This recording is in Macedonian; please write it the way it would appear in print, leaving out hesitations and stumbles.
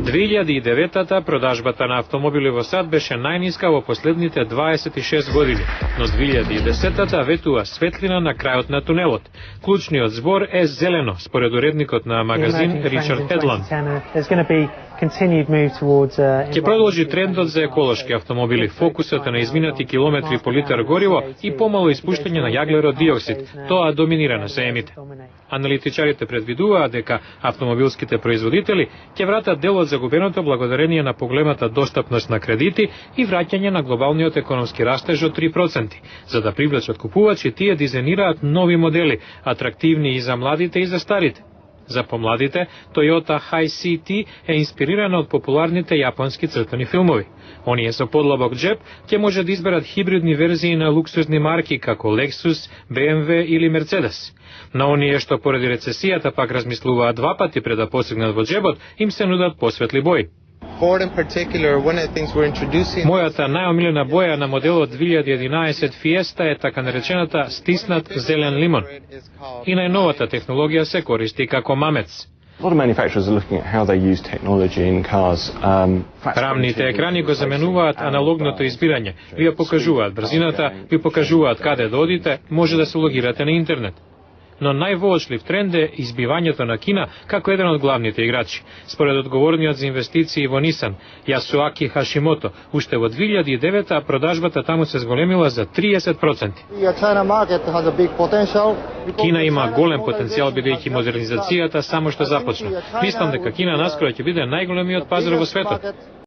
2009-та продажбата на автомобили во САД беше најниска во последните 26 години, но 2010-та ветува светлина на крајот на тунелот. Клучниот збор е зелено, според уредникот на магазин Ричард Хедланд. Ќе продолжи трендот за еколошки автомобили, фокусот е на изминати километри по литар гориво и помало испуштање на јаглерод диоксид. Тоа доминира на сеемите. Аналитичарите предвидуваат дека автомобилските производители ќе вратат дел од загубеното благодарение на поголемата достапност на кредити и враќање на глобалниот економски растеж од 3%. За да привлечат купувачи, тие дизајнираат нови модели, атрактивни и за младите и за старите. За помладите, Toyota Hi-CT е инспирирана од популарните јапонски цртани филмови. Оние со подлабок джеб ќе може да изберат хибридни верзии на луксузни марки како Lexus, BMW или Mercedes. На оние што поради рецесијата пак размислуваат два пати пред да посегнат во джебот, им се нудат посветли бои. Мојата најомилена боја на моделот 2011 Fiesta е така наречената стиснат зелен лимон. И најновата технологија се користи како мамец. Рамните екрани го заменуваат аналогното избирање. Ви ја покажуваат брзината, ви покажуваат каде да одите, може да се логирате на интернет. Но највоочлив тренд е избивањето на Кина како еден од главните играчи. Според одговорниот за инвестиции во Nissan, Јасуаки Хашимото, уште во 2009-та продажбата таму се зголемила за 30%. Кина има голем потенцијал бидејќи модернизацијата само што започна. Мислам дека Кина наскоро ќе биде најголемиот пазар во светот.